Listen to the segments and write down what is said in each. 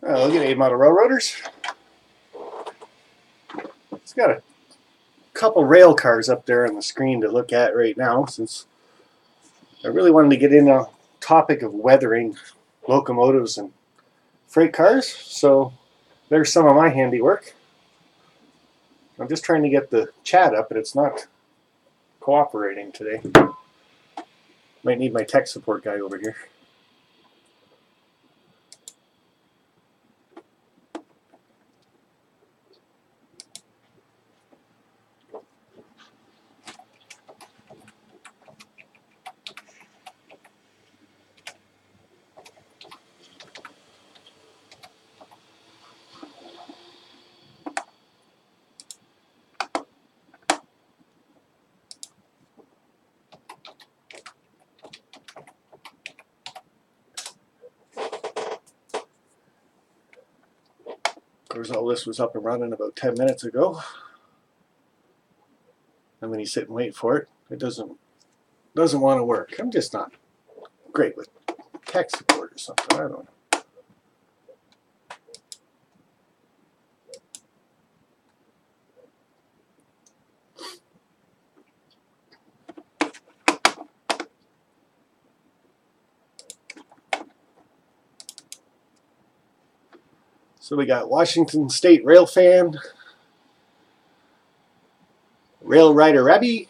Look at A model railroaders. It's got a couple rail cars up there on the screen to look at right now, since I really wanted to get in a topic of weathering locomotives and freight cars. So there's some of my handiwork. I'm just trying to get the chat up, and it's not cooperating today. Might need my tech support guy over here. Of course, all this was up and running about 10 minutes ago. And when you sit and wait for it, it doesn't want to work. I'm just not great with tech support or something. I don't know. So we got Washington State Rail Fan, Rail Rider Rabby.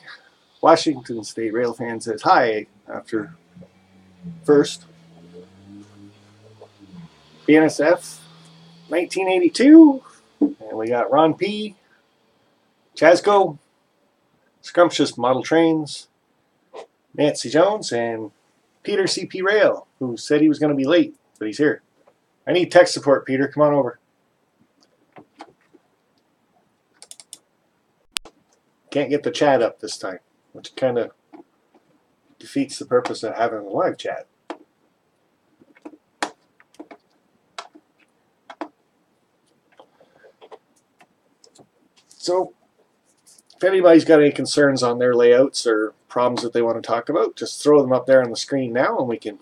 Washington State Rail Fan says hi after first. BNSF 1982. And we got Ron P, Chasco, Scrumptious Model Trains, Nancy Jones, and Peter CP Rail, who said he was going to be late, but he's here. I need tech support, Peter. Come on over. Can't get the chat up this time, which kind of defeats the purpose of having a live chat. So, if anybody's got any concerns on their layouts or problems that they want to talk about, just throw them up there on the screen now, and we can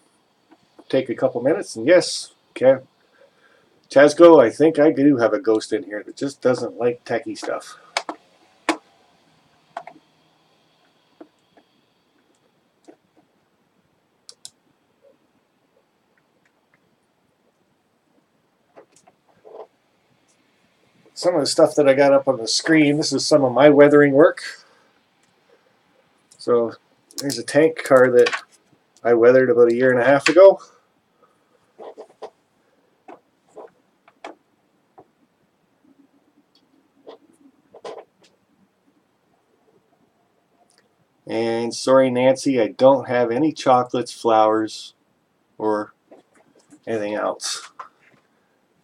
take a couple minutes. And yes, okay, Chasco, I think I do have a ghost in here that just doesn't like techie stuff. Some of the stuff that I got up on the screen, this is some of my weathering work. So there's a tank car that I weathered about 1.5 years ago. And sorry, Nancy, I don't have any chocolates, flowers, or anything else.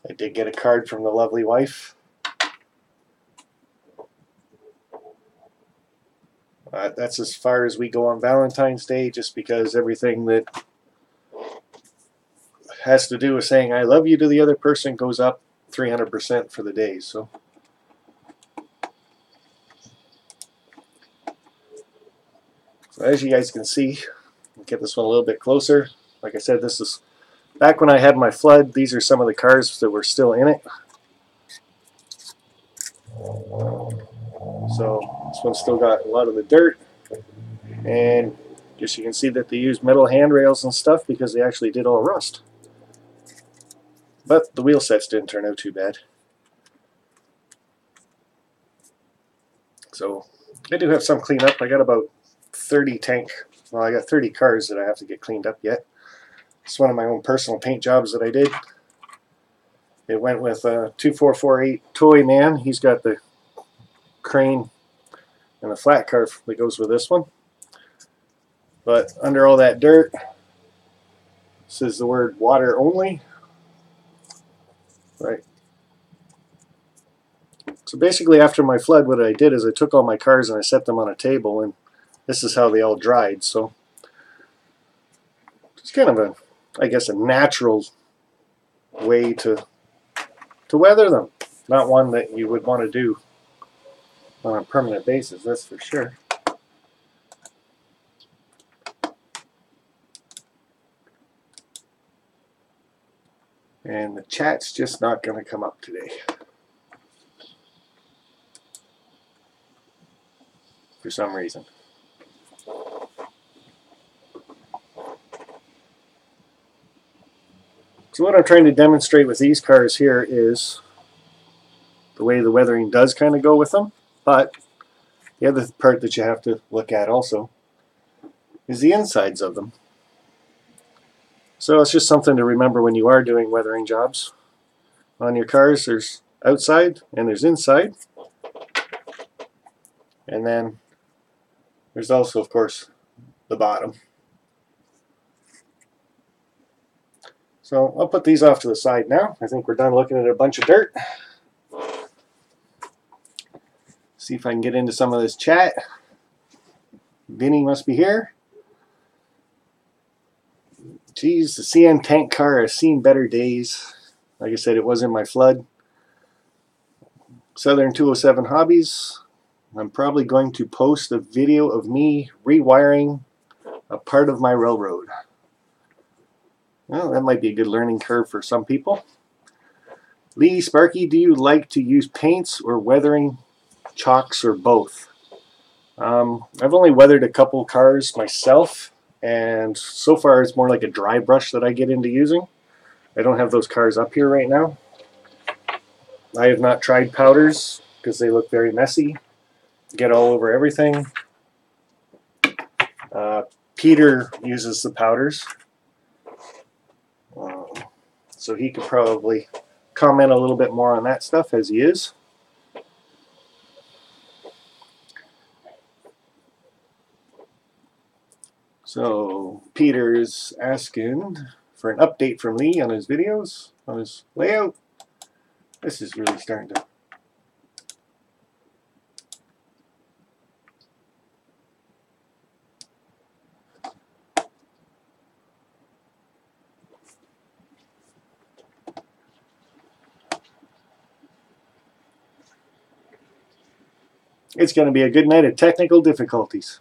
I did get a card from the lovely wife. That's as far as we go on Valentine's Day, just because everything that has to do with saying I love you to the other person goes up 300% for the day. So as you guys can see, I'll get this one a little bit closer. Like I said, this is back when I had my flood. These are some of the cars that were still in it. So this one's still got a lot of the dirt, and just you can see that they used metal handrails and stuff because they actually did all rust. But the wheel sets didn't turn out too bad. So I do have some cleanup. I got about 30 I got 30 cars that I have to get cleaned up yet. It's one of my own personal paint jobs that I did. It went with a 2448 Toy Man. He's got the crane and the flat car that goes with this one. But under all that dirt, says the word water only. Right. So basically after my flood, what I did is I took all my cars and I set them on a table, and this is how they all dried. So it's kind of a, I guess, a natural way to weather them. Not one that you would want to do on a permanent basis, that's for sure. And the chat's just not going to come up today. For some reason. So what I'm trying to demonstrate with these cars here is the way the weathering does kind of go with them. But the other part that you have to look at also is the insides of them. So it's just something to remember when you are doing weathering jobs. On your cars, there's outside and there's inside. And then there's also, of course, the bottom. So I'll put these off to the side now. I think we're done looking at a bunch of dirt. See if I can get into some of this chat. Vinny must be here. Geez, the CN tank car has seen better days. Like I said, it was in my flood. Southern 207 Hobbies. I'm probably going to post a video of me rewiring a part of my railroad. Well, that might be a good learning curve for some people. Lee, Sparky, do you like to use paints or weathering chalks or both? I've only weathered a couple cars myself, and so far it's more like a dry brush that I get into using. I don't have those cars up here right now. I have not tried powders because they look very messy, get all over everything. Peter uses the powders, so he could probably comment a little bit more on that stuff as he is. So Peter is asking for an update from Lee on his videos, on his layout. This is really starting to... It's going to be a good night of technical difficulties.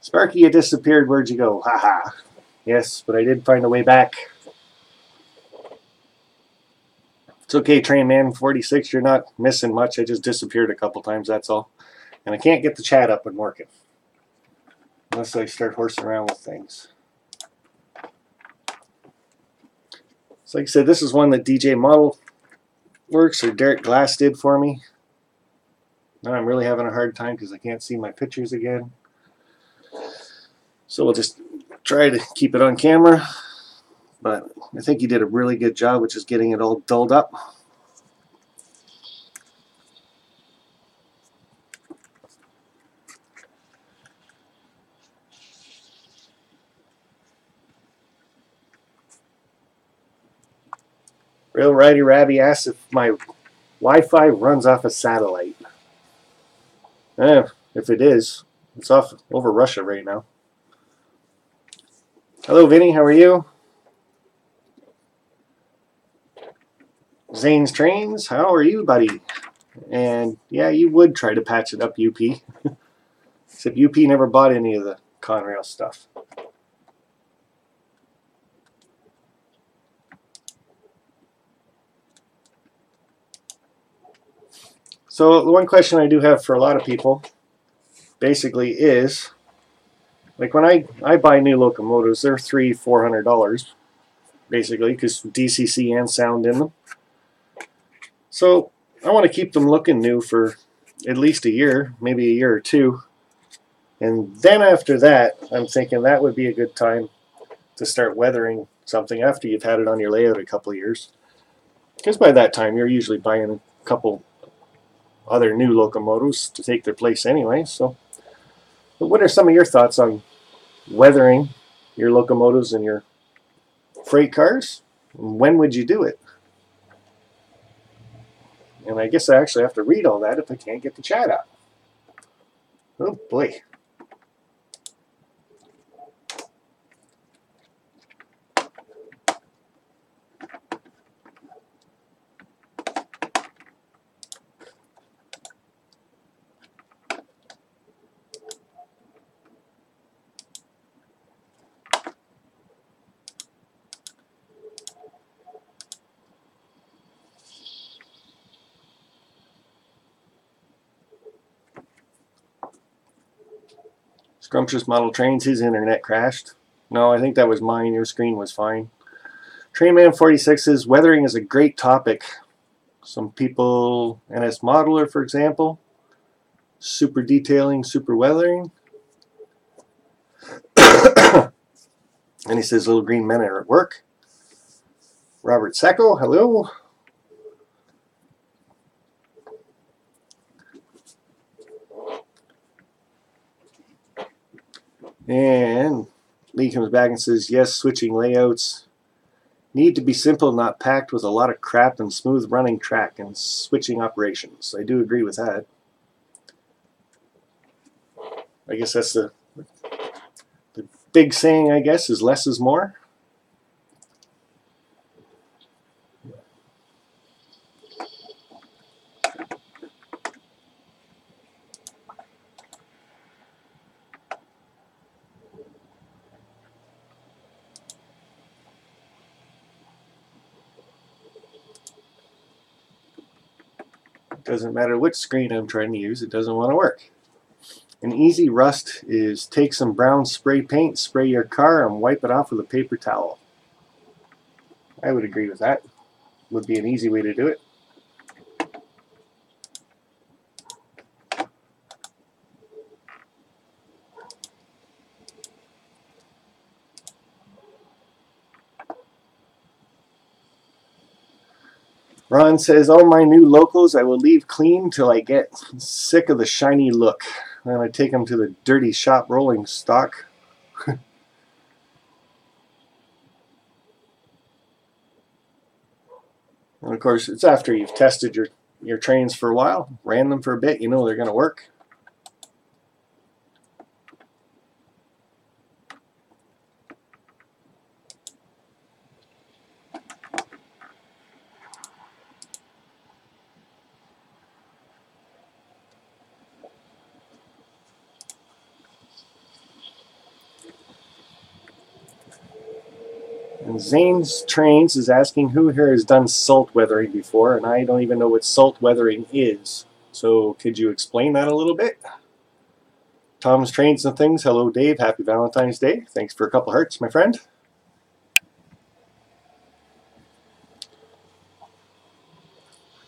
Sparky, you disappeared. Where'd you go? Haha. Yes, but I did find a way back. It's okay, Train Man 46. You're not missing much. I just disappeared a couple times, that's all. And I can't get the chat up and working unless I start horsing around with things. So like I said, this is one that DJ Model Works or Derek Glass did for me. Now I'm really having a hard time because I can't see my pictures again. So we'll just try to keep it on camera. But I think he did a really good job, which is getting it all dulled up. Real Righty Rabby asks if my Wi-Fi runs off a satellite. If it is, it's off over Russia right now. Hello, Vinny. How are you? Zane's Trains. How are you, buddy? And yeah, you would try to patch it up, UP. Except UP never bought any of the Conrail stuff. So the one question I do have for a lot of people basically is, like when I buy new locomotives, they're $300–400 basically, because DCC and sound in them. So I want to keep them looking new for at least a year, maybe a year or two. And then after that, I'm thinking that would be a good time to start weathering something after you've had it on your layout a couple of years. Because by that time, you're usually buying couple other new locomotives to take their place anyway. So, but what are some of your thoughts on weathering your locomotives and your freight cars? And when would you do it? And I guess I actually have to read all that if I can't get the chat up. Oh boy. Scrumptious Model Trains, his internet crashed. No, I think that was mine. Your screen was fine. Trainman46 says, weathering is a great topic. Some people, NS Modeler, for example, super detailing, super weathering. And he says, little green men are at work. Robert Sacco, hello. And Lee comes back and says, yes, switching layouts need to be simple, not packed with a lot of crap and smooth running track and switching operations. I do agree with that. I guess that's the big saying, I guess, is less is more. Doesn't matter which screen I'm trying to use, it doesn't want to work. An easy rust is take some brown spray paint, spray your car, and wipe it off with a paper towel. I would agree with that. Would be an easy way to do it. Ron says, all my new locos I will leave clean till I get sick of the shiny look. Then I take them to the dirty shop rolling stock. And of course, it's after you've tested your trains for a while, ran them for a bit, you know they're going to work. And Zane's Trains is asking who here has done salt weathering before, and I don't even know what salt weathering is. So could you explain that a little bit? Tom's Trains and Things, hello Dave, happy Valentine's Day. Thanks for a couple hearts, my friend.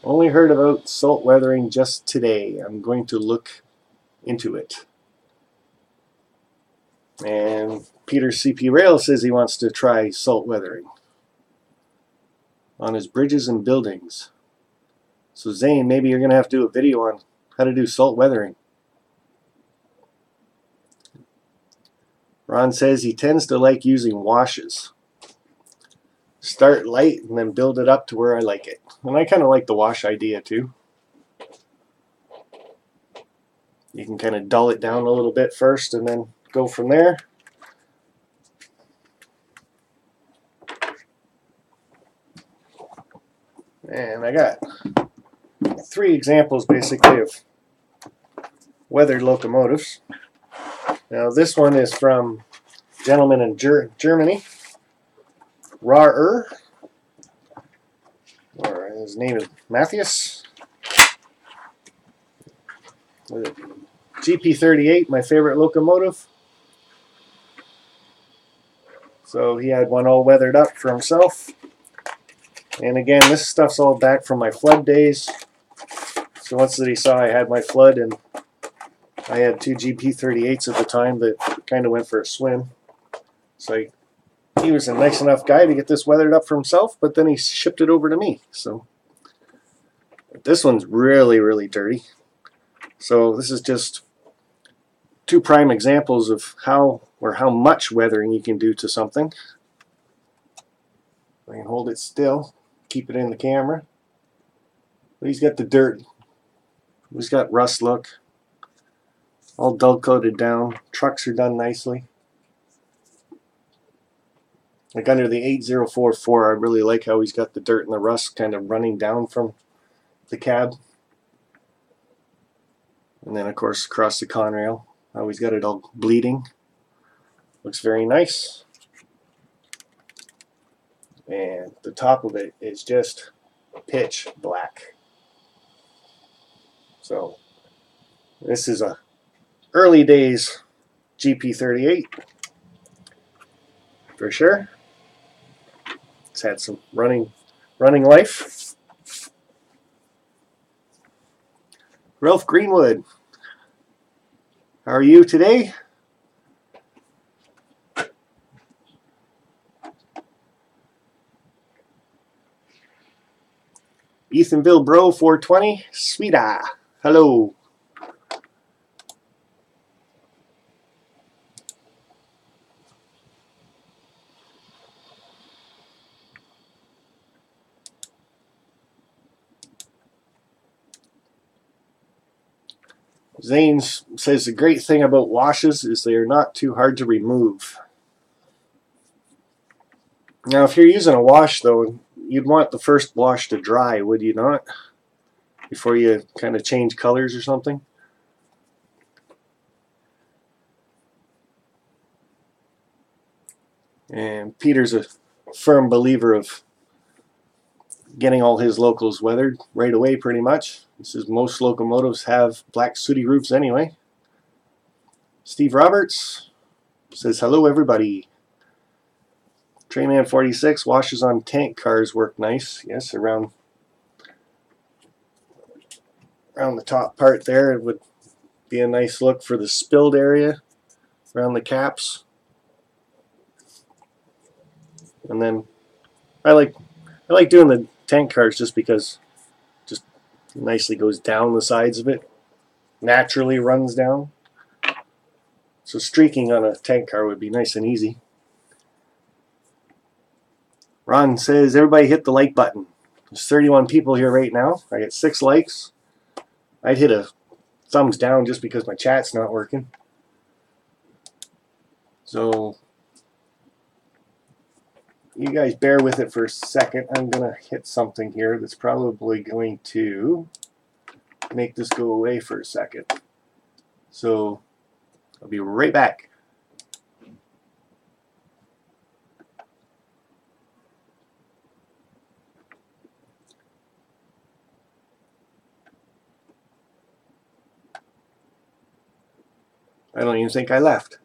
Only heard about salt weathering just today. I'm going to look into it. And Peter CP Rail says he wants to try salt weathering on his bridges and buildings. So Zane, maybe you're going to have to do a video on how to do salt weathering. Ron says he tends to like using washes. Start light and then build it up to where I like it. And I kind of like the wash idea too. You can kind of dull it down a little bit first and then go from there. And I got 3 examples basically of weathered locomotives. Now this one is from a gentleman in Germany, Raer, or his name is Matthias. GP38, my favorite locomotive. So he had one all weathered up for himself. And again, this stuff's all back from my flood days. So once that he saw I had my flood, and I had 2 GP38s at the time that kind of went for a swim. So he was a nice enough guy to get this weathered up for himself, but then he shipped it over to me. So But this one's really, really dirty. So this is just two prime examples of how much weathering you can do to something. I can hold it still, keep it in the camera. But he's got the dirt. He's got rust look. All dull coated down. Trucks are done nicely. Like under the 8044, I really like how he's got the dirt and the rust kind of running down from the cab. And then of course across the Conrail, how he's got it all bleeding. Looks very nice. And the top of it is just pitch black. So this is a early days GP38 for sure. It's had some running life. Ralph Greenwood, how are you today? Ethanville Bro 420, Sweeta, hello. Zanes says the great thing about washes is they are not too hard to remove. Now if you're using a wash though, you'd want the first wash to dry, would you not? Before you kind of change colors or something. And Peter's a firm believer of getting all his locals weathered right away pretty much. He says most locomotives have black sooty roofs anyway. Steve Roberts says hello everybody. Trainman 46, washes on tank cars work nice. Yes, around the top part there, it would be a nice look for the spilled area around the caps. And then I like doing the tank cars just because it just nicely goes down the sides of it, naturally runs down. So streaking on a tank car would be nice and easy. Ron says everybody hit the like button. There's 31 people here right now. I got 6 likes. I'd hit a thumbs down just because my chat's not working. So you guys bear with it for a second. I'm going to hit something here that's probably going to make this go away for a second. So I'll be right back. I don't even think I left.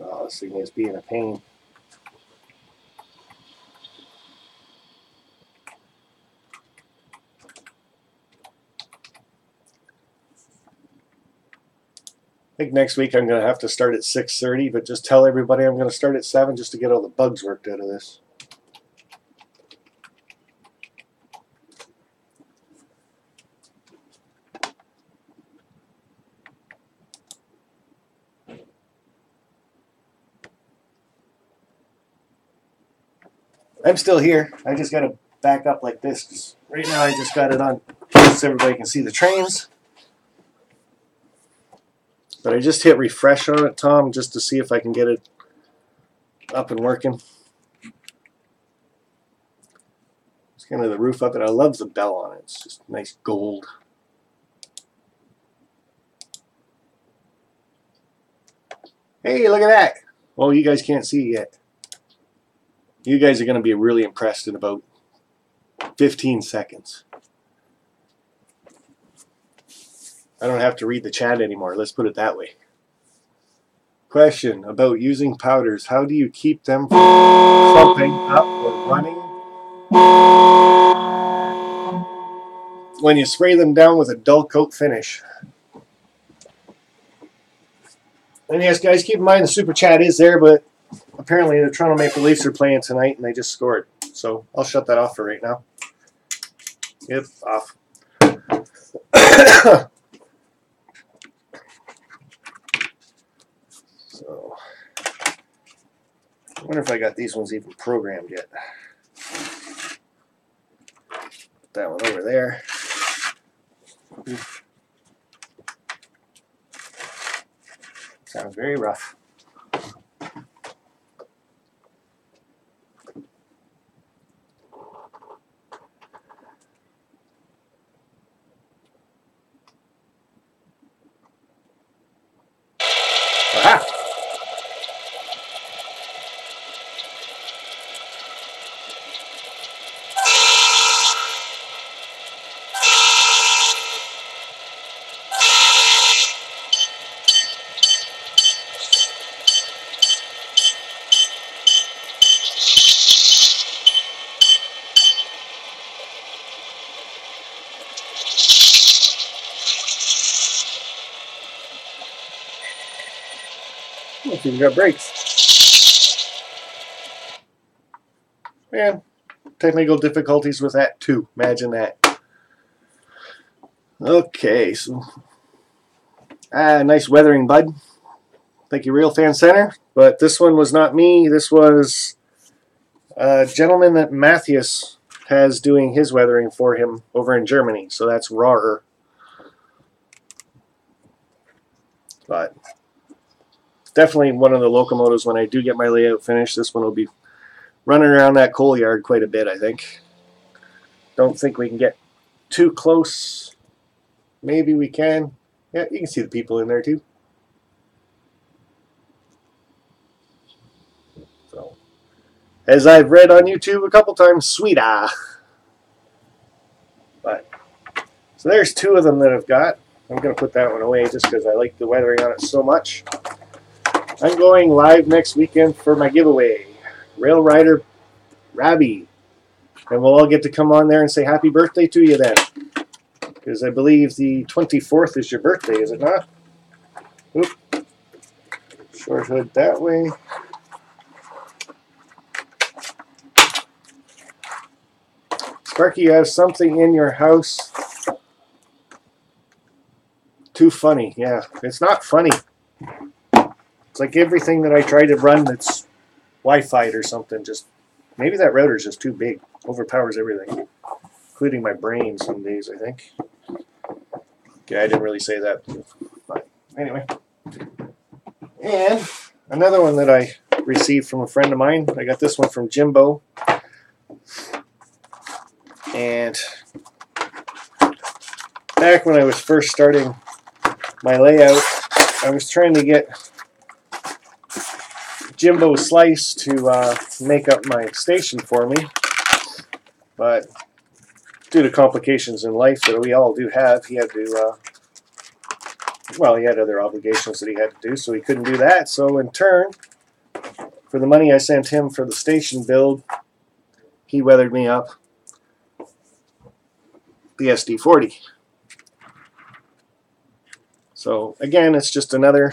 Oh, this thing is being a pain. I think next week I'm going to have to start at 6:30, but just tell everybody I'm going to start at 7 just to get all the bugs worked out of this. I'm still here. I just got to back up like this because right now I just got it on so everybody can see the trains. But I just hit refresh on it, Tom, just to see if I can get it up and working. It's kind of the roof up, and I love the bell on it. It's just nice gold. Hey, look at that. Oh, you guys can't see it yet. You guys are going to be really impressed in about 15 seconds. I don't have to read the chat anymore. Let's put it that way. Question about using powders. How do you keep them from clumping up or running? when you spray them down with a dull coat finish. And yes, guys, keep in mind the super chat is there, but apparently the Toronto Maple Leafs are playing tonight and they just scored. So I'll shut that off for right now. Yep, off. So I wonder if I got these ones even programmed yet. Put that one over there. Sounds very rough. Aha! Let's see if we got brakes. Man, technical difficulties with that too. Imagine that. Okay, so nice weathering, bud. Thank you, Real Fan Center. But this one was not me. This was a gentleman that Matthias has doing his weathering for him over in Germany. So that's rawer. But definitely one of the locomotives when I do get my layout finished. This one will be running around that coal yard quite a bit, I think. Don't think we can get too close. Maybe we can. Yeah, you can see the people in there too. So, as I've read on YouTube a couple times, sweet-ah. But, so there's two of them that I've got. I'm going to put that one away just because I like the weathering on it so much. I'm going live next weekend for my giveaway. Rail Rider Rabbi. And we'll all get to come on there and say happy birthday to you then. Because I believe the 24th is your birthday, is it not? Oop. Short hood that way. Sparky, you have something in your house. Too funny. Yeah, it's not funny. It's like everything that I try to run that's Wi-Fi'd or something. Just maybe that router's just too big. Overpowers everything, including my brain some days, I think. Okay, I didn't really say that. But anyway. And another one that I received from a friend of mine. I got this one from Jimbo. And back when I was first starting my layout, I was trying to get Jimbo Slice to make up my station for me, but due to complications in life that we all do have, he had to, well, he had other obligations that he had to do, so he couldn't do that. So in turn, for the money I sent him for the station build, he weathered me up the SD40. So again, it's just another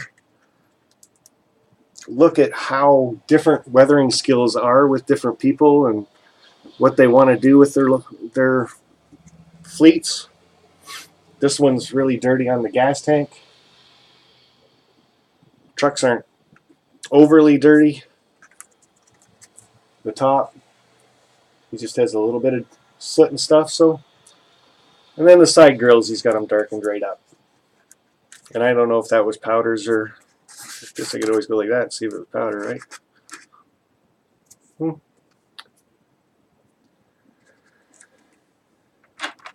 look at how different weathering skills are with different people and what they want to do with their fleets. This one's really dirty on the gas tank. Trucks aren't overly dirty. The top, he just has a little bit of soot and stuff. So, and then the side grills, he's got them darkened right up. And I don't know if that was powders or, I guess I could always go like that and see if it was powder, right?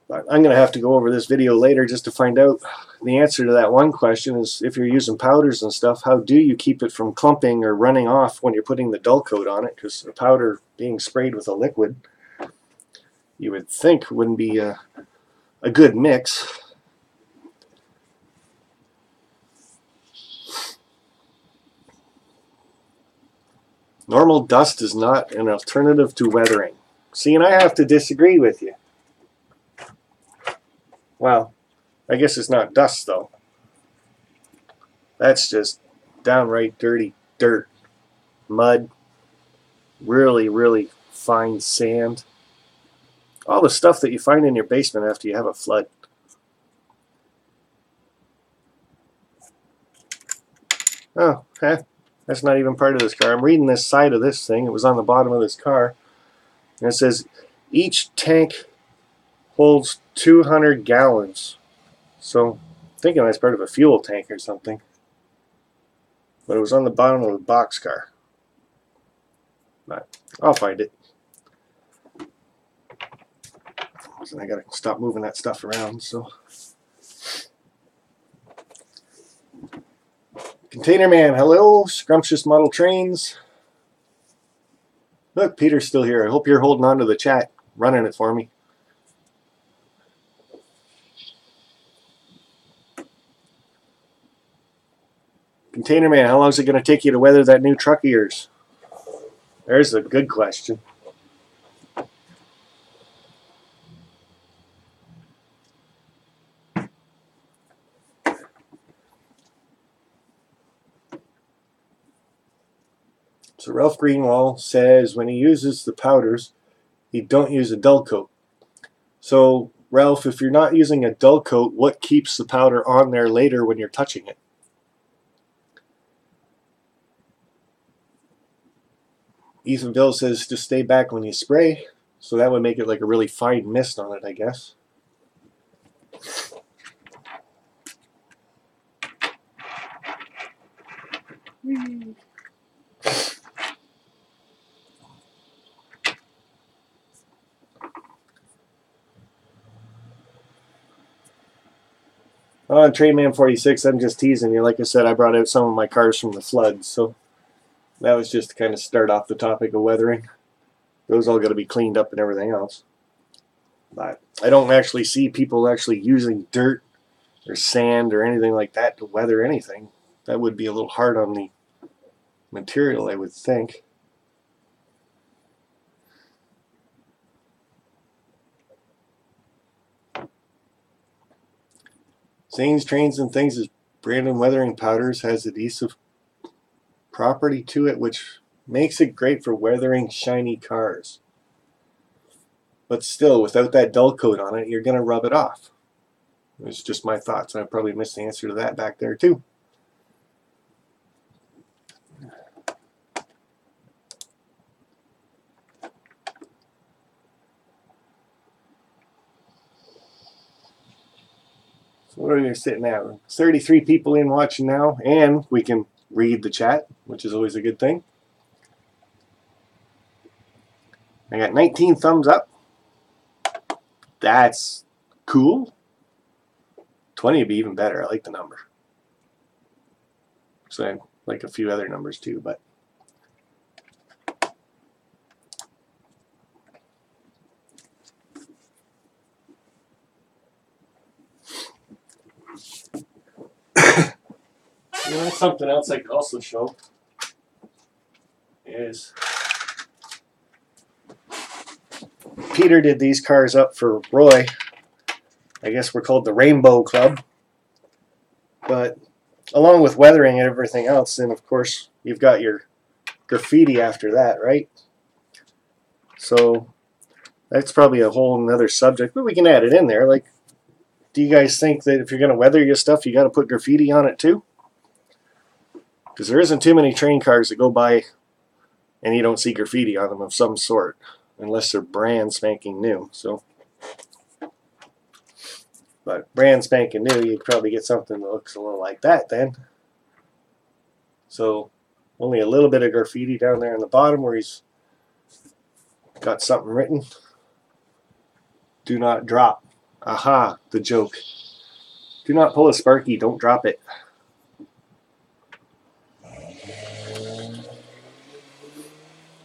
But I'm going to have to go over this video later just to find out the answer to that one question is if you're using powders and stuff, how do you keep it from clumping or running off when you're putting the dull coat on it? Because a powder being sprayed with a liquid, you would think wouldn't be a good mix. Normal dust is not an alternative to weathering. See, and I have to disagree with you. Well, I guess it's not dust though. That's just downright dirty dirt, mud, really, really fine sand. All the stuff that you find in your basement after you have a flood. Oh, that's not even part of this car. I'm reading this side of this thing. It was on the bottom of this car. And it says, each tank holds 200 gallons. So I'm thinking that's part of a fuel tank or something. But it was on the bottom of the boxcar. But I'll find it. And I gotta stop moving that stuff around. So, Container Man, hello, scrumptious model trains. Look, Peter's still here. I hope you're holding on to the chat, running it for me. Container Man, how long is it going to take you to weather that new truck of yours? There's a good question. So Ralph Greenwald says when he uses the powders, he don't use a dull coat. So Ralph, if you're not using a dull coat, what keeps the powder on there later when you're touching it? Ethan Bill says to stay back when you spray. So that would make it like a really fine mist on it, I guess. On Trainman 46, I'm just teasing you. Like I said, I brought out some of my cars from the flood, so that was just to kind of start off the topic of weathering. Those all got to be cleaned up and everything else. But I don't actually see people actually using dirt or sand or anything like that to weather anything. That would be a little hard on the material, I would think. Zane's Trains and Things is Brandon Weathering Powders has adhesive property to it which makes it great for weathering shiny cars. But still, without that dull coat on it, you're going to rub it off. It's just my thoughts, and I probably missed the answer to that back there too. So what are we sitting at? 33 people in watching now, and we can read the chat, which is always a good thing. I got 19 thumbs up. That's cool. 20 would be even better. I like the number. So I like a few other numbers too, but you know, something else I could also show is Peter did these cars up for Roy. I guess we're called the Rainbow Club. But along with weathering and everything else, then of course you've got your graffiti after that, right? So that's probably a whole nother subject, but we can add it in there. Like, do you guys think that if you're going to weather your stuff, you got to put graffiti on it too? Because there isn't too many train cars that go by and you don't see graffiti on them of some sort, unless they're brand spanking new. So, but brand spanking new, you'd probably get something that looks a little like that then. So only a little bit of graffiti down there in the bottom where he's got something written. Do not drop. Aha, the joke. Do not pull a Sparky, don't drop it.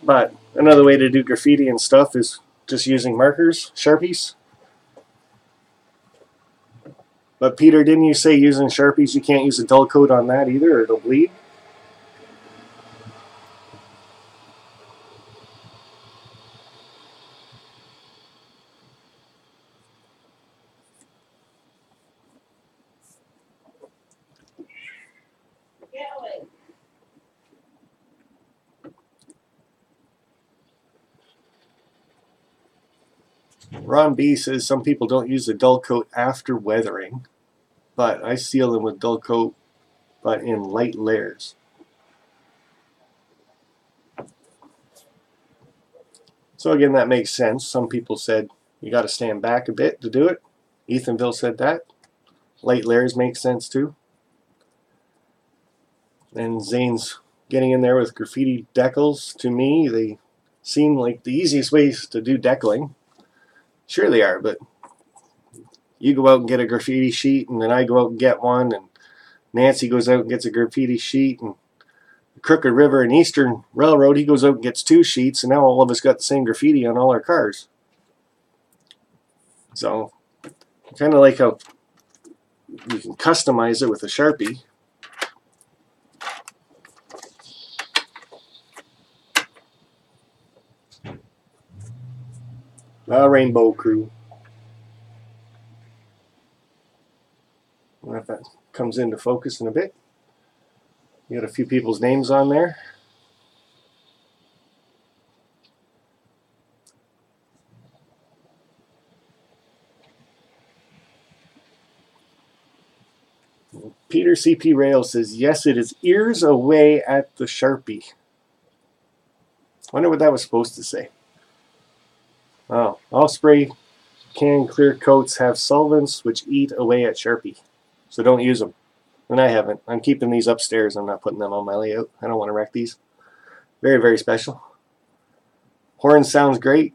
But another way to do graffiti and stuff is just using markers, Sharpies. But Peter, didn't you say using Sharpies you can't use a dull coat on that either or it'll bleed? Ron B says some people don't use the dull coat after weathering, but I seal them with dull coat, but in light layers. So again, that makes sense. Some people said you got to stand back a bit to do it. Ethanville said that. Light layers make sense too. And Zane's getting in there with graffiti decals. To me, they seem like the easiest ways to do decaling. Sure they are, but you go out and get a graffiti sheet, and then I go out and get one, and Nancy goes out and gets a graffiti sheet, and Crooked River and Eastern Railroad, he goes out and gets 2 sheets, and now all of us got the same graffiti on all our cars. So, kind of like how you can customize it with a Sharpie. Rainbow Crew. I don't know if that comes into focus in a bit. You got a few people's names on there. Peter CP Rail says, yes, it is ears away at the Sharpie. Wonder what that was supposed to say. Oh, all spray can clear coats have solvents which eat away at Sharpie. So don't use them. And I haven't. I'm keeping these upstairs. I'm not putting them on my layout. I don't want to wreck these. Very, very special. Horn sounds great.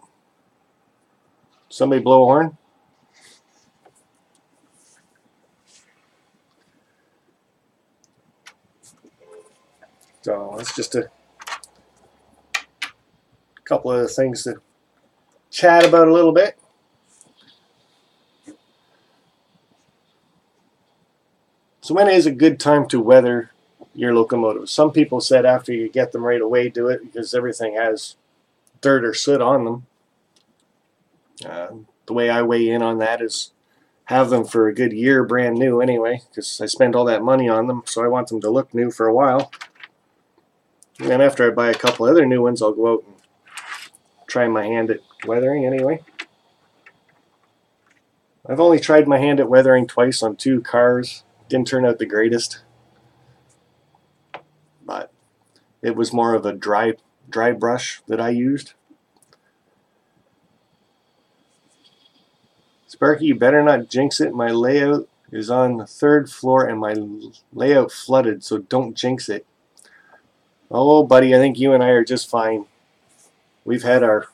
Somebody blow a horn. So that's just a couple of things to chat about a little bit. So when is a good time to weather your locomotives? Some people said after you get them right away, do it because everything has dirt or soot on them. The way I weigh in on that is have them for a good year brand new anyway, because I spend all that money on them, so I want them to look new for a while. And then after I buy a couple other new ones, I'll go out and try my hand at weathering anyway. I've only tried my hand at weathering twice on 2 cars. Didn't turn out the greatest, but it was more of a dry brush that I used. Sparky, you better not jinx it. My layout is on the 3rd floor and my layout flooded, so don't jinx it. Oh, buddy, I think you and I are just fine. We've had our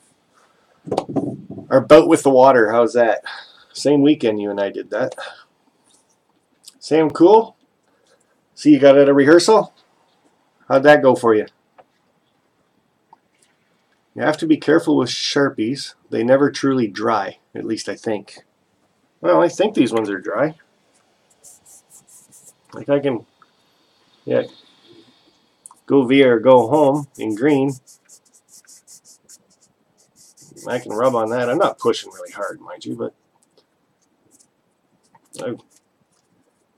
bout with the water. How's that? Same weekend you and I did that. Sam, cool? See you got it at a rehearsal? How'd that go for you? You have to be careful with Sharpies. They never truly dry, at least I think. Well, I think these ones are dry. Like I can, yeah, go via or go home in green. I can rub on that. I'm not pushing really hard, mind you, but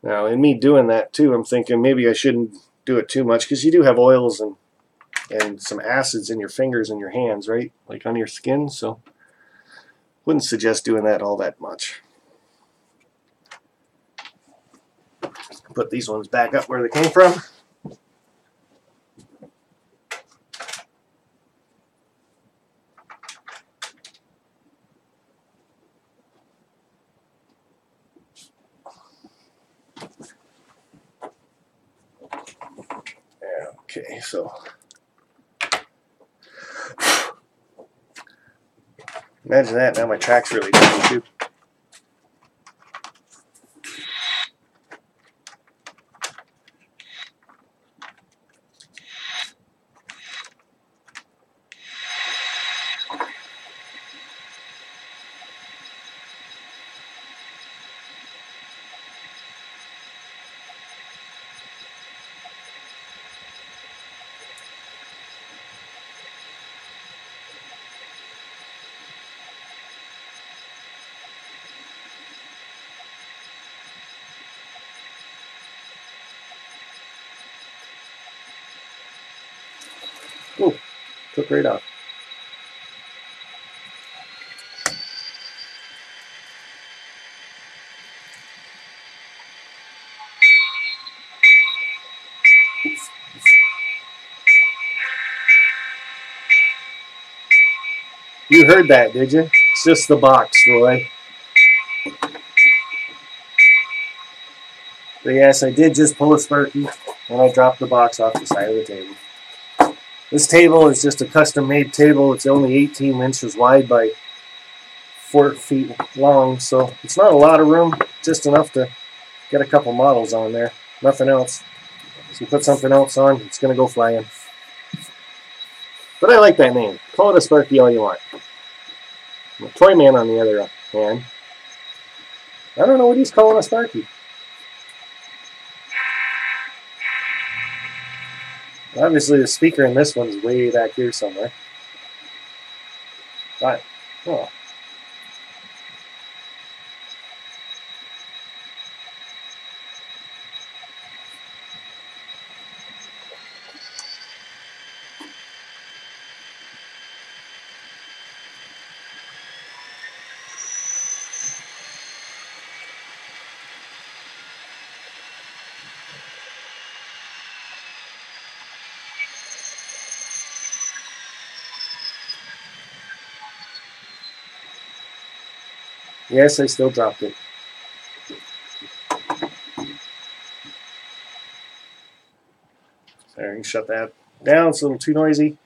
now in me doing that too, I'm thinking maybe I shouldn't do it too much because you do have oils and some acids in your fingers and your hands, right? Like on your skin, so wouldn't suggest doing that all that much. Put these ones back up where they came from. Okay, so imagine that. Now my track's really dirty too. Oh, took right off. You heard that, did you? It's just the box, Roy. But yes, I did just pull a Sparky when I dropped the box off the side of the table. This table is just a custom-made table. It's only 18 inches wide by 4 feet long, so it's not a lot of room, just enough to get a couple models on there. Nothing else. So you put something else on, it's going to go flying. But I like that name. Call it a Sparky all you want. A Toy Man, on the other hand, I don't know what he's calling a Sparky. Obviously, the speaker in this one is way back here somewhere. But, oh. Yes, I still dropped it. Sorry, I can shut that down. It's a little too noisy.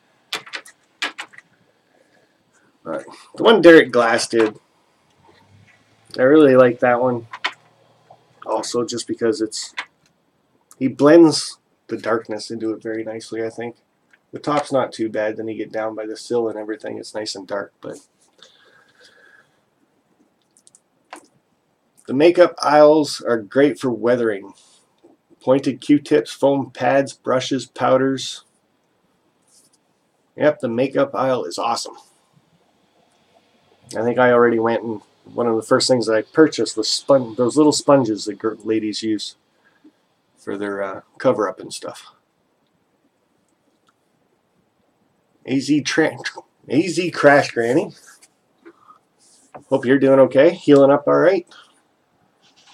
Right. The one Derek Glass did, I really like that one. Also, just because he blends the darkness into it very nicely, I think. The top's not too bad. Then you get down by the sill and everything. It's nice and dark, but the makeup aisles are great for weathering. Pointed Q-tips, foam pads, brushes, powders. Yep, the makeup aisle is awesome. I think I already went, and one of the first things that I purchased was those little sponges that ladies use for their cover-up and stuff. AZ Crash Granny. Hope you're doing okay. Healing up all right.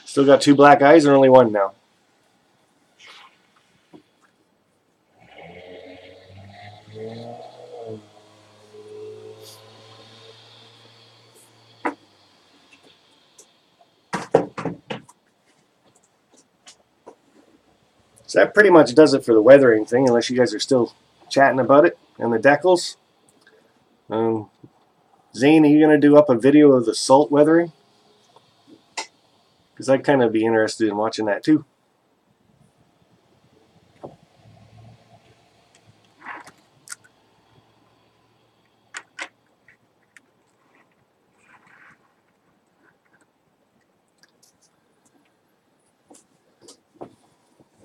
Still got 2 black eyes or only 1 now? So that pretty much does it for the weathering thing, unless you guys are still chatting about it and the decals. Zane, are you going to do up a video of the salt weathering? Because I'd kind of be interested in watching that too.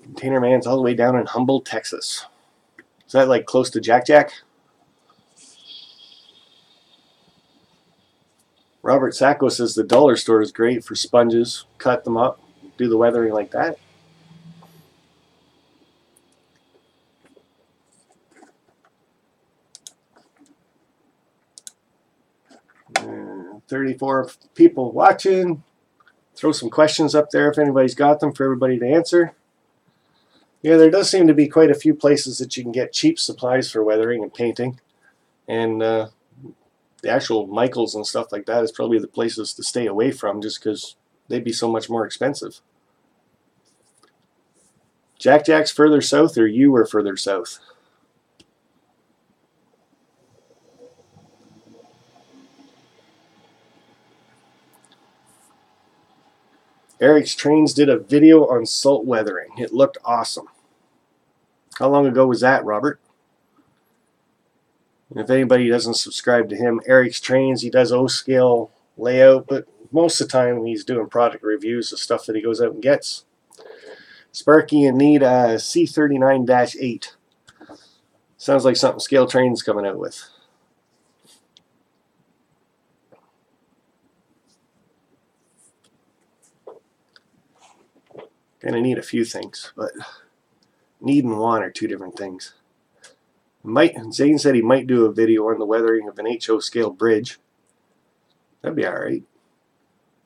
Container Man's all the way down in Humboldt, Texas. Is that like close to Jack Jack? Robert Sacco says the dollar store is great for sponges. Cut them up, do the weathering like that. And 34 people watching. Throw some questions up there if anybody's got them for everybody to answer. Yeah, there does seem to be quite a few places that you can get cheap supplies for weathering and painting. And the actual Michaels and stuff like that is probably the places to stay away from, just because they'd be so much more expensive. Jack Jack's further south, or you were further south? Eric's Trains did a video on salt weathering. It looked awesome. How long ago was that, Robert? And if anybody doesn't subscribe to him, Eric's Trains, he does O-scale layout, but most of the time he's doing product reviews of stuff that he goes out and gets. Sparky in need a C39-8. Sounds like something Scale Train's coming out with. Gonna need a few things, but need and want are 2 different things. Zane said he might do a video on the weathering of an HO scale bridge. That'd be alright.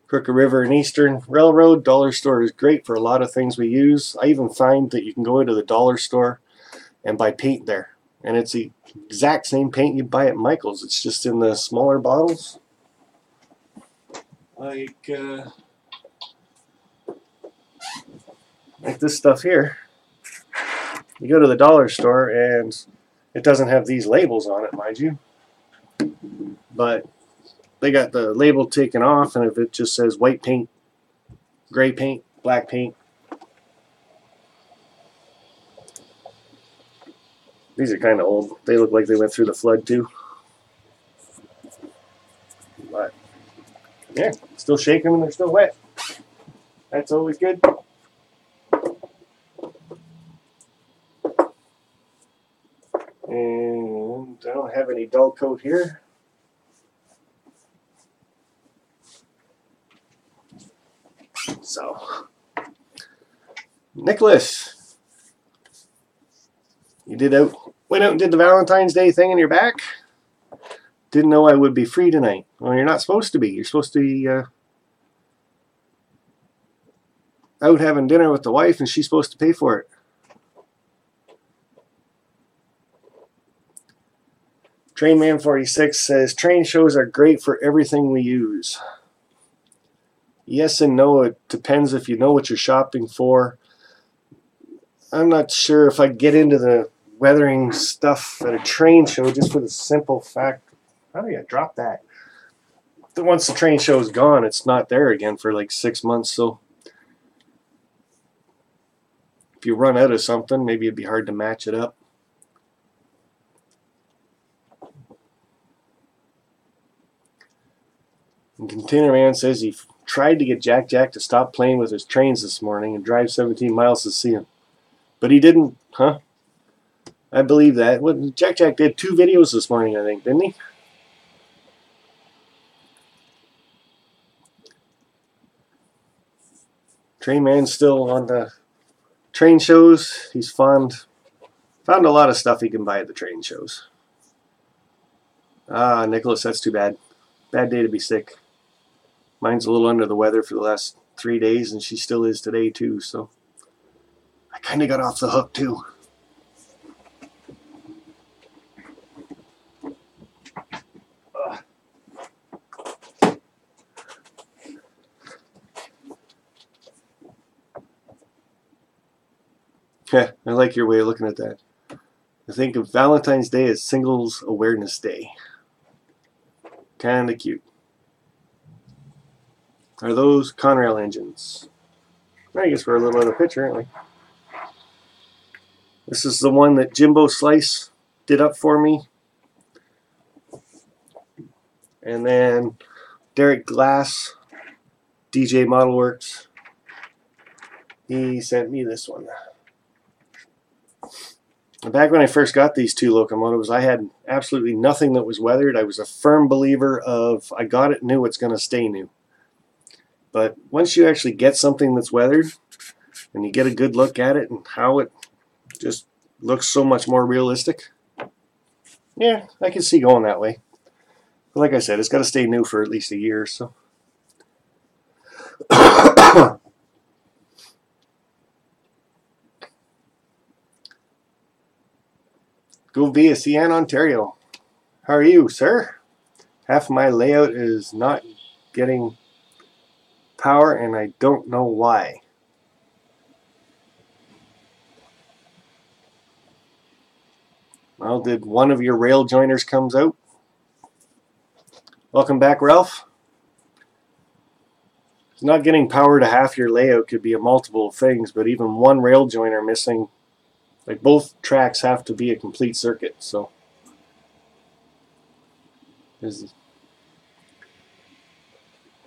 Crooked River and Eastern Railroad dollar store is great for a lot of things we use. I even find that you can go into the dollar store and buy paint there. And it's the exact same paint you buy at Michael's. It's just in the smaller bottles. Like this stuff here. You go to the dollar store and it doesn't have these labels on it, mind you. But they got the label taken off, and if it just says white paint, gray paint, black paint. These are kind of old. They look like they went through the flood too. But yeah, still shake them and they're still wet. That's always good. And I don't have any dull coat here. So, Nicholas, you went out and did the Valentine's Day thing in your back? Didn't know I would be free tonight. Well, you're not supposed to be. You're supposed to be out having dinner with the wife, and she's supposed to pay for it. Trainman46 says, train shows are great for everything we use. Yes and no. It depends if you know what you're shopping for. I'm not sure if I get into the weathering stuff at a train show just for the simple fact. How do you drop that? Once the train show's gone, it's not there again for like 6 months. So if you run out of something, maybe it'd be hard to match it up. And Container Man says he tried to get Jack to stop playing with his trains this morning and drive 17 miles to see him. But he didn't, huh? I believe that. What, Jack did 2 videos this morning, I think, didn't he? Train Man's still on the train shows. He's found a lot of stuff he can buy at the train shows. Ah, Nicholas, that's too bad. Bad day to be sick. Mine's a little under the weather for the last 3 days, and she still is today too, so I kind of got off the hook too. Yeah, I like your way of looking at that. I think of Valentine's Day as Singles Awareness Day. Kind of cute. Are those Conrail engines? I guess we're a little out of picture, aren't we? This is the one that Jimbo Slice did up for me. And then Derek Glass, DJ Model Works, he sent me this one. Back when I first got these 2 locomotives, I had absolutely nothing that was weathered. I was a firm believer of, I got it new, it's going to stay new. But once you actually get something that's weathered, and you get a good look at it and how it just looks so much more realistic, yeah, I can see going that way. But like I said, it's got to stay new for at least a year or so. Go via CN, Ontario. How are you, sir? Half of my layout is not getting power, and I don't know why. Well, did one of your rail joiners comes out? Welcome back, Ralph. Not getting power to half your layout could be a multiple of things, but even one rail joiner missing, like both tracks have to be a complete circuit. So it's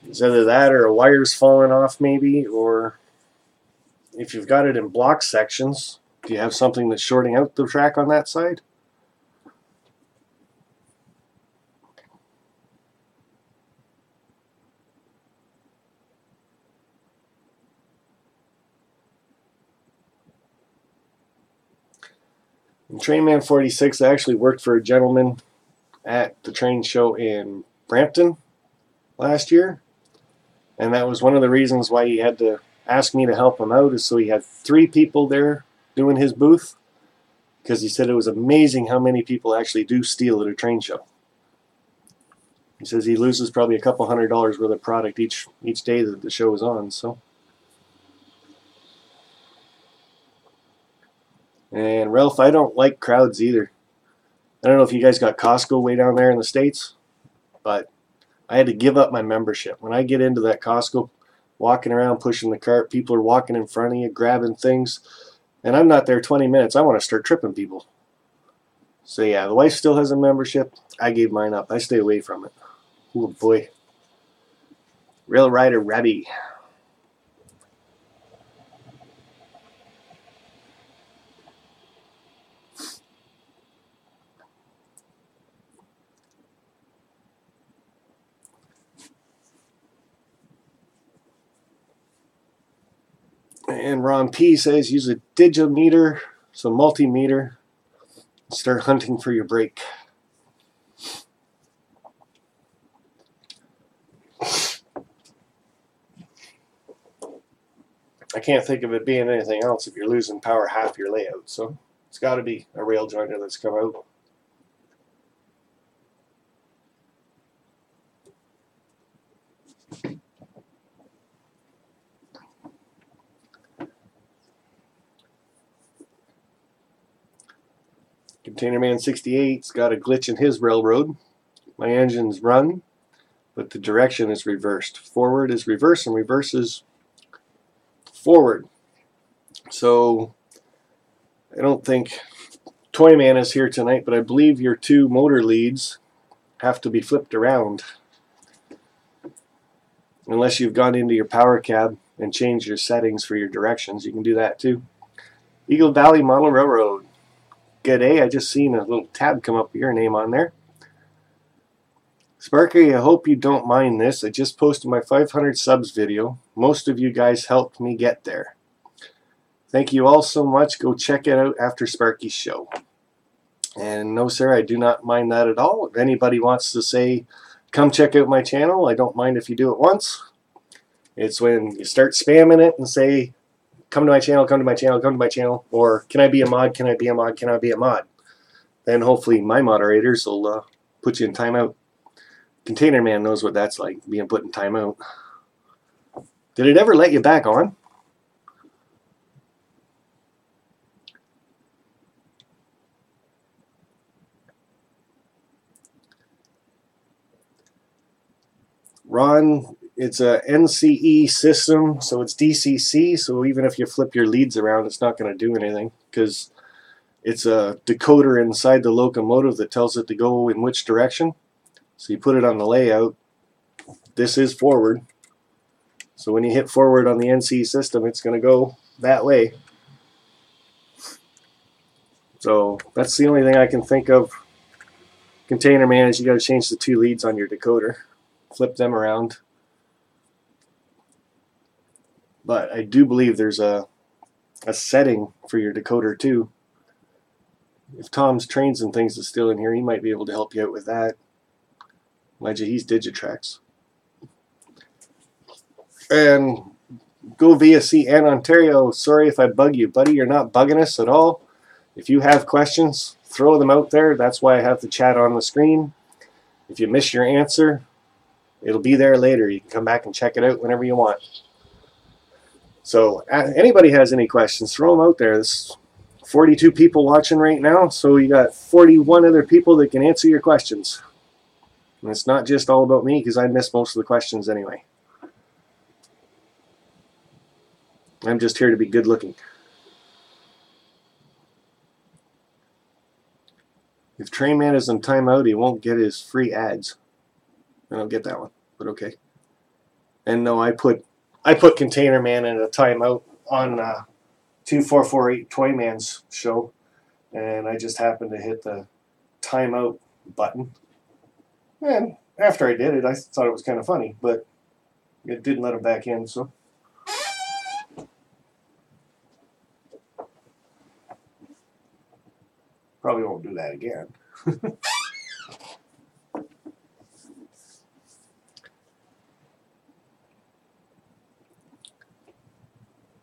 either that or a wire's falling off maybe, or if you've got it in block sections, do you have something that's shorting out the track on that side? Trainman46, I actually worked for a gentleman at the train show in Brampton last year, and that was one of the reasons why he had to ask me to help him out, is so he had 3 people there doing his booth, because he said it was amazing how many people actually do steal at a train show. He says he loses probably a couple $100 worth of product each day that the show is on. So, and Ralph, I don't like crowds either. I don't know if you guys got Costco way down there in the States, but I had to give up my membership. When I get into that Costco, walking around pushing the cart, people are walking in front of you, grabbing things, and I'm not there 20 minutes. I want to start tripping people. So yeah, the wife still has a membership. I gave mine up. I stay away from it. Oh boy. Rail Rider Rabby. And Ron P says use a digimeter, so multimeter. Start hunting for your brake. I can't think of it being anything else if you're losing power half your layout. So it's got to be a rail joiner that's come out. Containerman 68's got a glitch in his railroad. My engine's run, but the direction is reversed. Forward is reverse and reverse is forward. So I don't think Toyman is here tonight, but I believe your two motor leads have to be flipped around. Unless you've gone into your power cab and changed your settings for your directions, you can do that too. Eagle Valley Model Railroad. G'day, I just seen a little tab come up with your name on there. Sparky, I hope you don't mind this. I just posted my 500 subs video. Most of you guys helped me get there. Thank you all so much. Go check it out after Sparky's show. And no, sir, I do not mind that at all. If anybody wants to say, come check out my channel, I don't mind if you do it once. It's when you start spamming it and say, come to my channel, come to my channel, come to my channel, or can I be a mod, can I be a mod, can I be a mod? Then hopefully my moderators will put you in timeout. Container Man knows what that's like, being put in timeout. Did it ever let you back on? Ron, it's a NCE system, so it's DCC, so even if you flip your leads around, it's not going to do anything, because it's a decoder inside the locomotive that tells it to go in which direction. So you put it on the layout. This is forward. So when you hit forward on the NCE system, it's going to go that way. So that's the only thing I can think of. Container Man is you got to change the two leads on your decoder. Flip them around. But I do believe there's a setting for your decoder too. If Tom's Trains and Things is still in here, he might be able to help you out with that. Mind you, he's Digitrax. And Go via CN Ontario. Sorry if I bug you, buddy. You're not bugging us at all. If you have questions, throw them out there. That's why I have the chat on the screen. If you miss your answer, it'll be there later. You can come back and check it out whenever you want. So anybody has any questions, throw them out there. There's 42 people watching right now, so you got 41 other people that can answer your questions. And it's not just all about me, because I miss most of the questions anyway. I'm just here to be good looking. If Trainman is in timeout, he won't get his free ads. I don't get that one, but okay. And no, I put Container Man in a timeout on 2448 Toyman's show, and I just happened to hit the timeout button. And after I did it, I thought it was kind of funny, but it didn't let him back in, so. Probably won't do that again.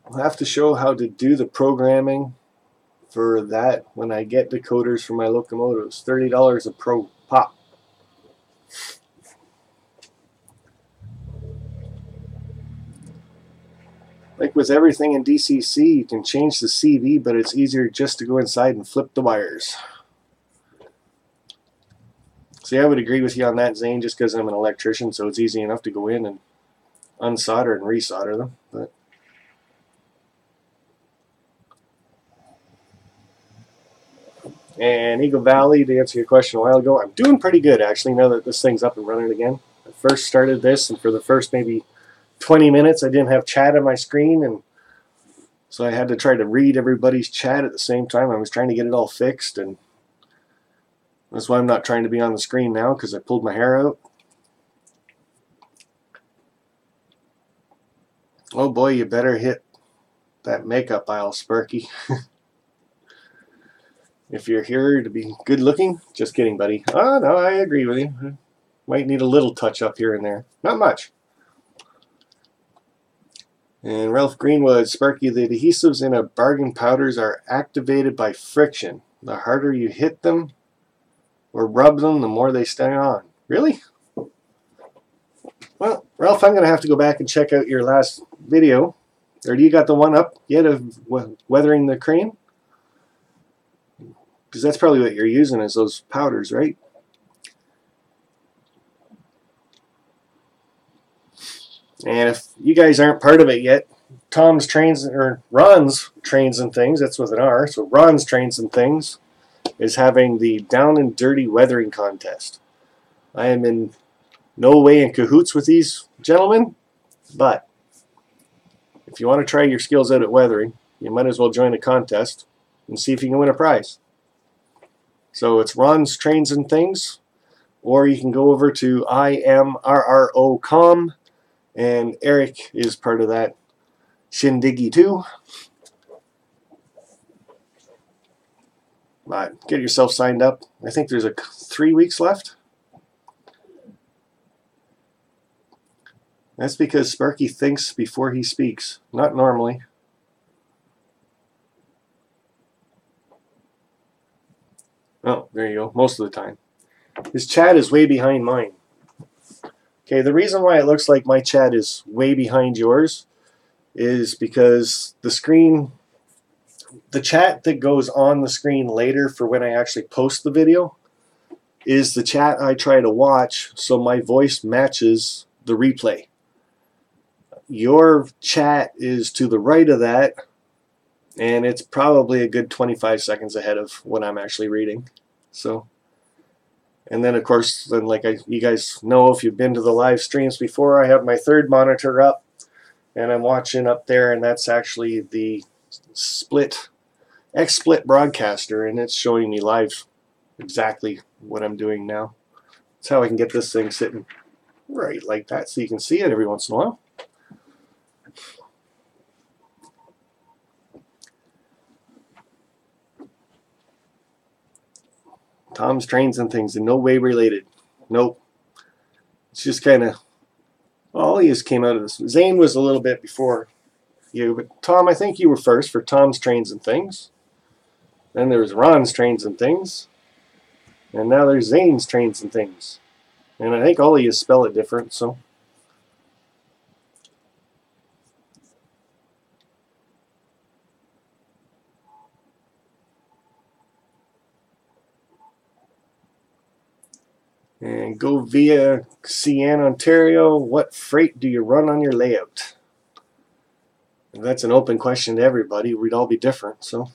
We'll have to show how to do the programming for that when I get decoders for my locomotives. $30 a pro pop. Like with everything in DCC, you can change the CV, but it's easier just to go inside and flip the wires. See, I would agree with you on that, Zane, just because I'm an electrician, so it's easy enough to go in and unsolder and resolder them. But and Eagle Valley, to answer your question a while ago, I'm doing pretty good actually now that this thing's up and running again. I first started this, and for the first maybe 20 minutes I didn't have chat on my screen, and so I had to try to read everybody's chat at the same time. I was trying to get it all fixed, and that's why I'm not trying to be on the screen now, because I pulled my hair out. Oh boy, you better hit that makeup aisle, Sparky. If you're here to be good looking, just kidding, buddy. Oh, no, I agree with you. Might need a little touch up here and there. Not much. And Ralph Greenwood, Sparky, the adhesives in a bargain powders are activated by friction. The harder you hit them or rub them, the more they stay on. Really? Well, Ralph, I'm going to have to go back and check out your last video. Or do you got the one up yet of weathering the crane? Because that's probably what you're using is those powders, right? And if you guys aren't part of it yet, Tom's Trains, or Ron's Trains and Things, that's with an R, so Ron's Trains and Things is having the Down and Dirty Weathering Contest. I am in no way in cahoots with these gentlemen, but if you want to try your skills out at weathering, you might as well join a contest and see if you can win a prize. So it's Ron's Trains and Things, or you can go over to imrro.com, and Eric is part of that shindiggy too. But get yourself signed up. I think there's 3 weeks left. That's because Sparky thinks before he speaks. Not normally. Oh, there you go. Most of the time. His chat is way behind mine. Okay, the reason why it looks like my chat is way behind yours is because the screen, the chat that goes on the screen later for when I actually post the video is the chat I try to watch so my voice matches the replay. Your chat is to the right of that, and it's probably a good 25 seconds ahead of what I'm actually reading. So, and then of course, then like you guys know if you've been to the live streams before, I have my third monitor up, and I'm watching up there, and that's actually the XSplit broadcaster, and it's showing me live exactly what I'm doing now. That's how I can get this thing sitting right like that, so you can see it every once in a while. Tom's Trains and Things, in no way related. Nope. It's just kind of, all he just came out of this. Zane was a little bit before you, but Tom, I think you were first for Tom's Trains and Things. Then there was Ron's Trains and Things. And now there's Zane's Trains and Things. And I think all of you spell it different, so. And go via CN, Ontario. What freight do you run on your layout? And that's an open question to everybody. We'd all be different, so.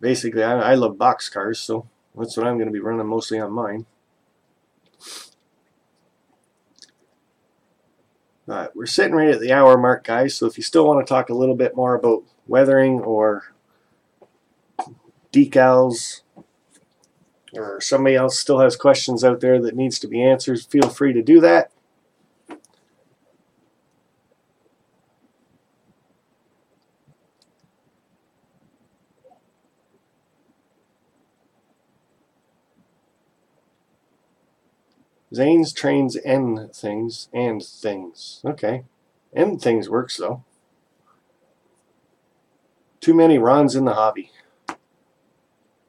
Basically, I love boxcars, so that's what I'm going to be running mostly on mine. But we're sitting right at the hour mark, guys, so if you still want to talk a little bit more about weathering or decals, or somebody else still has questions out there that needs to be answered, feel free to do that. Zane's Trains and Things. Okay. End Things works, though. Too many Rons in the hobby.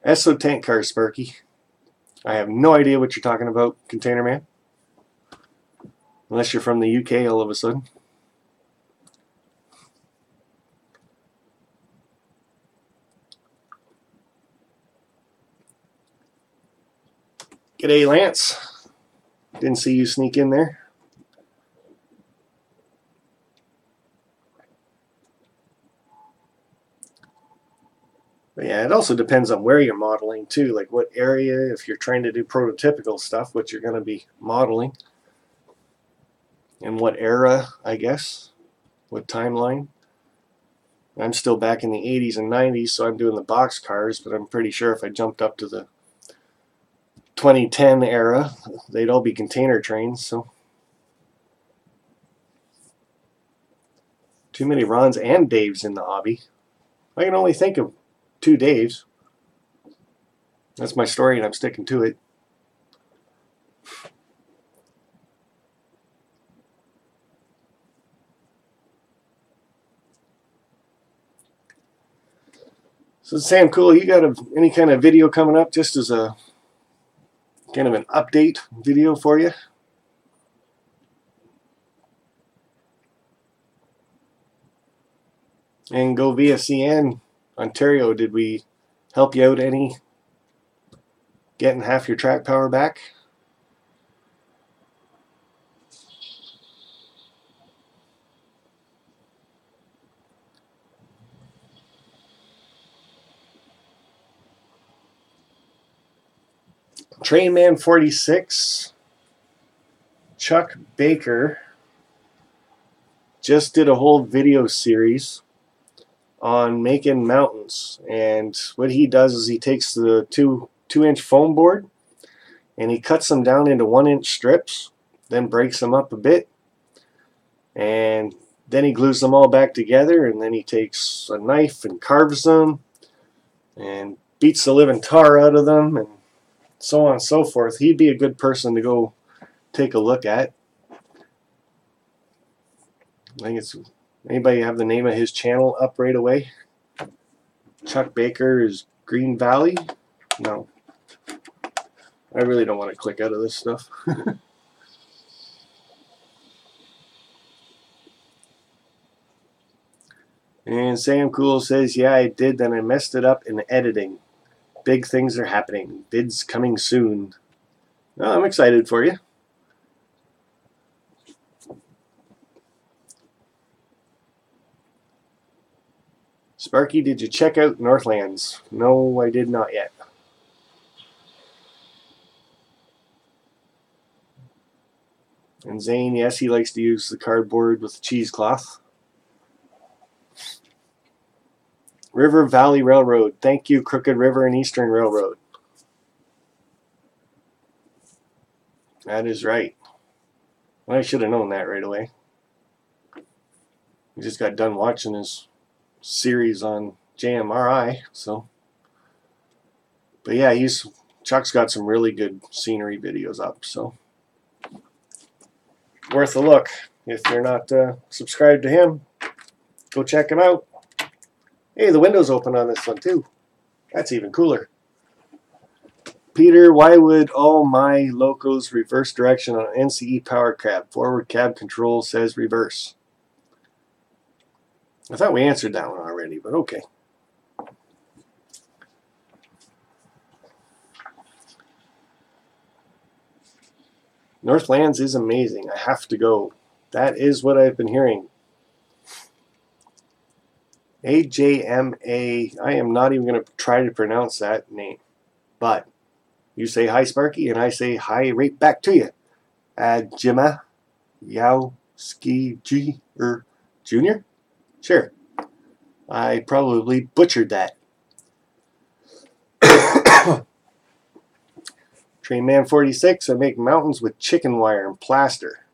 Esso tank car, Sparky. I have no idea what you're talking about, Container Man. Unless you're from the UK all of a sudden. G'day, Lance. Didn't see you sneak in there. But yeah, it also depends on where you're modeling too, like what area, if you're trying to do prototypical stuff, what you're going to be modeling. And what era, I guess. What timeline. I'm still back in the 80s and 90s, so I'm doing the box cars, but I'm pretty sure if I jumped up to the 2010 era, they'd all be container trains, so. Too many Rons and Daves in the hobby. I can only think of 2 Daves. That's my story and I'm sticking to it. So Sam, cool, you got any kind of video coming up just as a kind of an update video for you? And go VFCN Ontario, did we help you out any getting half your track power back? Trainman 46, Chuck Baker just did a whole video series on making mountains, and what he does is he takes the 2-inch foam board and he cuts them down into 1-inch strips, then breaks them up a bit, and then he glues them all back together, and then he takes a knife and carves them and beats the living tar out of them and so on and so forth. He'd be a good person to go take a look at. I think it's, anybody have the name of his channel up right away? Chuck Baker's Green Valley? No. I really don't want to click out of this stuff. And Sam Cool says, yeah, I did, then I messed it up in editing. Big things are happening. Bids coming soon. Oh, I'm excited for you. Sparky, did you check out Northlands? No, I did not yet. And Zane, yes, he likes to use the cardboard with the cheesecloth. River Valley Railroad. Thank you, Crooked River and Eastern Railroad. That is right. Well, I should have known that right away. We just got done watching his series on JMRI, so. But yeah, Chuck's got some really good scenery videos up, so. Worth a look. If you're not subscribed to him, go check him out. Hey, the window's open on this one too. That's even cooler. Peter, why would all my locos reverse direction on NCE power cab? Forward cab control says reverse. I thought we answered that one already, but okay. Northlands is amazing. I have to go. That is what I've been hearing. AJMA. I am not even going to try to pronounce that name. But you say hi, Sparky, and I say hi right back to you. Jima Yowski G Jr. Sure. I probably butchered that. Trainman 46, I make mountains with chicken wire and plaster.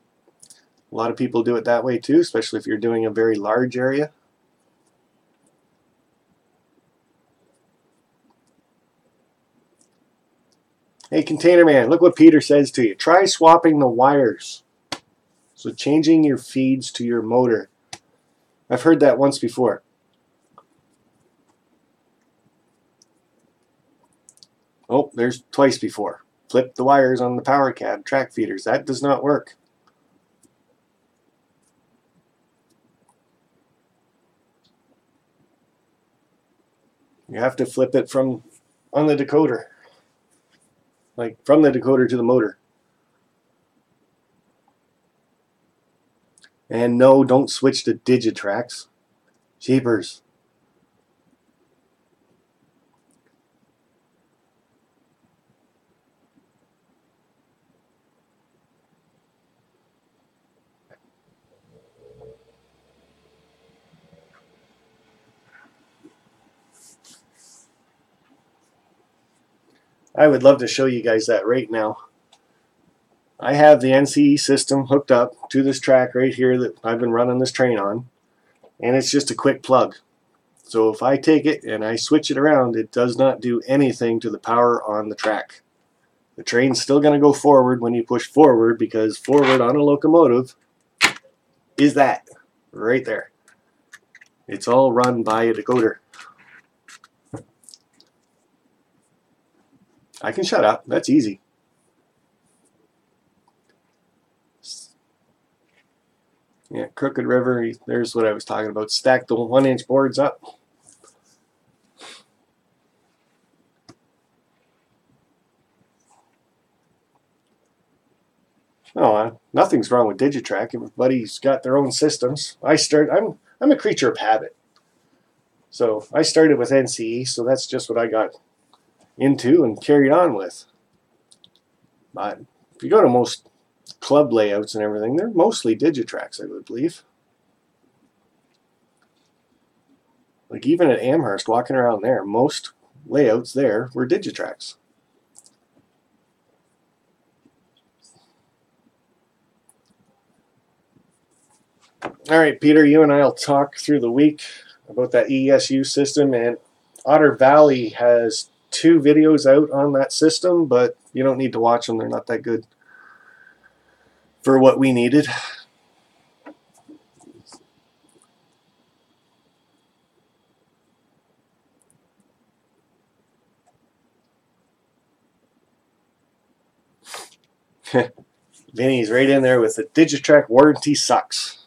A lot of people do it that way too, especially if you're doing a very large area. Hey, Container Man, look what Peter says to you. Try swapping the wires. So changing your feeds to your motor. I've heard that once before. Oh, there's twice before. Flip the wires on the power cab track feeders. That does not work. You have to flip it from on the decoder. Like from the decoder to the motor. And no, don't switch to Digitrax. Jeepers. I would love to show you guys that right now. I have the NCE system hooked up to this track right here that I've been running this train on, and it's just a quick plug. So if I take it and I switch it around, it does not do anything to the power on the track. The train's still going to go forward when you push forward, because forward on a locomotive is that right there. It's all run by a decoder. I can shut up. That's easy. Yeah, Crooked River, there's what I was talking about. Stack the 1-inch boards up. No, nothing's wrong with Digitrack. Everybody's got their own systems. I'm a creature of habit. So I started with NCE, so that's just what I got into and carried on with. But if you go to most club layouts and everything, they're mostly Digitracks, I would believe. Like even at Amherst, walking around there, most layouts there were Digitracks. All right, Peter, you and I will talk through the week about that ESU system, and Otter Valley has 2 videos out on that system, but you don't need to watch them. They're not that good for what we needed. Vinny's right in there with the Digitrack warranty sucks.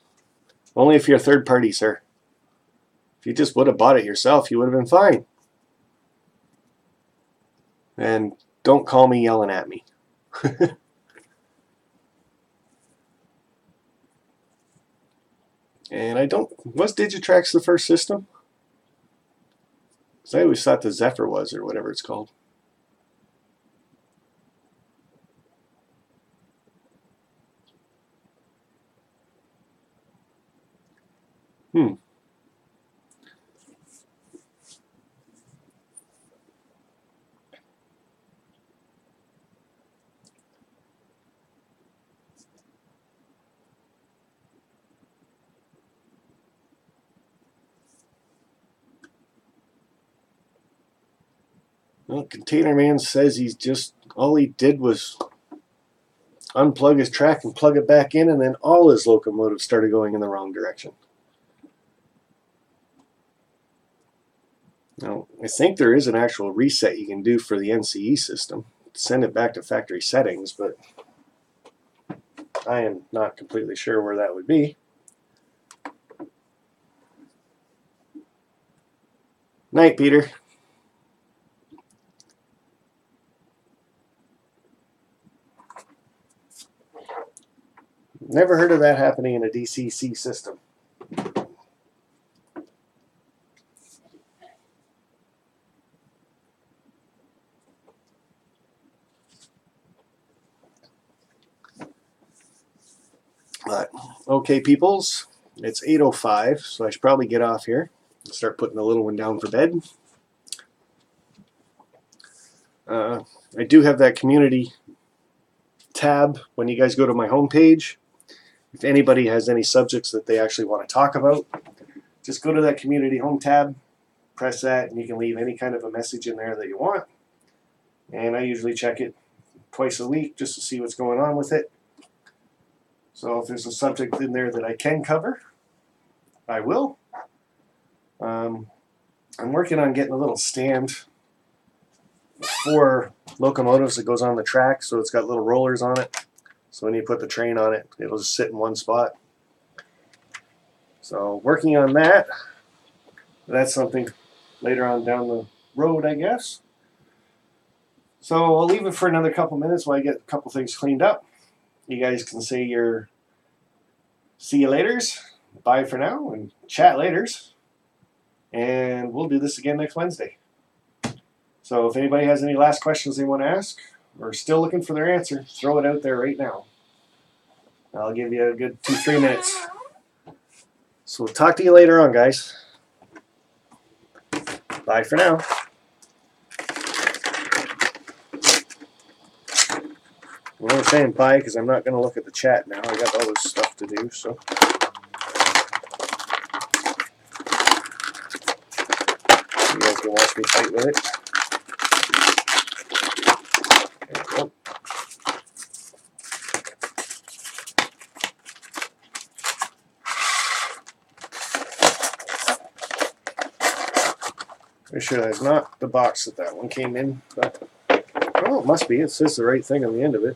Only if you're a third party, sir. If you just would have bought it yourself, you would have been fine. And don't call me yelling at me. And was Digitrax the first system? Because I always thought the Zephyr was, or whatever it's called. Well, Container Man says all he did was unplug his track and plug it back in, and then all his locomotives started going in the wrong direction. Now, I think there is an actual reset you can do for the NCE system. Send it back to factory settings, but I am not completely sure where that would be. Night, Peter. Never heard of that happening in a DCC system. But, okay, peoples, it's 8:05, so I should probably get off here and start putting the little one down for bed. I do have that community tab when you guys go to my homepage. If anybody has any subjects that they actually want to talk about, just go to that community home tab, press that, and you can leave any kind of a message in there that you want. And I usually check it twice a week just to see what's going on with it. So if there's a subject in there that I can cover, I will. I'm working on getting a little stand 4 locomotives that goes on the track, so it's got little rollers on it. So when you put the train on it, it'll just sit in one spot. So working on that. That's something later on down the road, I guess. So I'll leave it for another couple minutes while I get a couple things cleaned up. You guys can say your see you laters, bye for now, and chat laters. And we'll do this again next Wednesday. So if anybody has any last questions they want to ask, or still looking for their answer, throw it out there right now. I'll give you a good 2-3 minutes. So we'll talk to you later on, guys. Bye for now. Well, I'm saying bye because I'm not going to look at the chat now. I got all this stuff to do, so. You guys can watch me fight with it. There we go. Pretty sure that's not the box that one came in, but oh, it must be. It says the right thing on the end of it.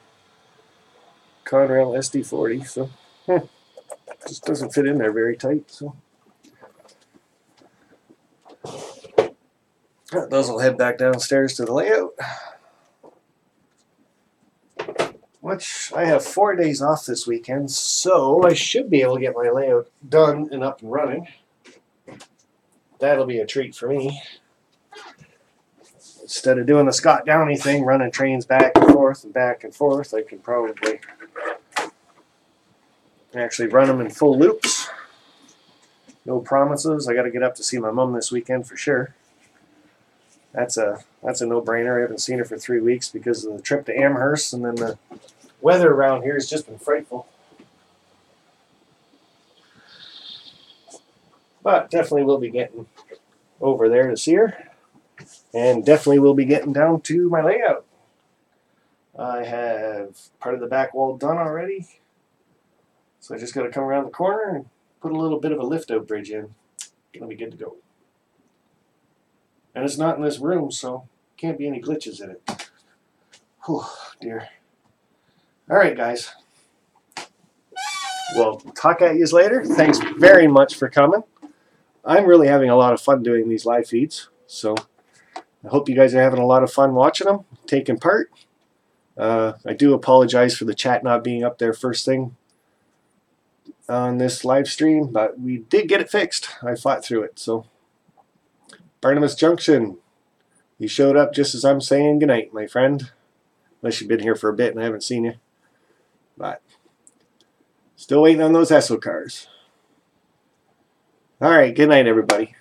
Conrail SD40, so just doesn't fit in there very tight. So those will head back downstairs to the layout. Which I have 4 days off this weekend, so I should be able to get my layout done and up and running. That'll be a treat for me. Instead of doing the Scott Downey thing, running trains back and forth, I can probably actually run them in full loops. No promises. I got to get up to see my mom this weekend for sure. That's a no-brainer. I haven't seen her for 3 weeks because of the trip to Amherst, and then the weather around here has just been frightful. But definitely will be getting over there to see her. And definitely will be getting down to my layout. I have part of the back wall done already. So I just got to come around the corner and put a little bit of a lift-out bridge in. It'll be good to go. And it's not in this room, so can't be any glitches in it. Whew, dear. Alright, guys. Well, talk at yous later. Thanks very much for coming. I'm really having a lot of fun doing these live feeds, so I hope you guys are having a lot of fun watching them, taking part. I do apologize for the chat not being up there first thing on this live stream, but we did get it fixed. I fought through it. So, Barnabas Junction, you showed up just as I'm saying goodnight, my friend. Unless you've been here for a bit and I haven't seen you. But, still waiting on those Esso cars. Alright, good night, everybody.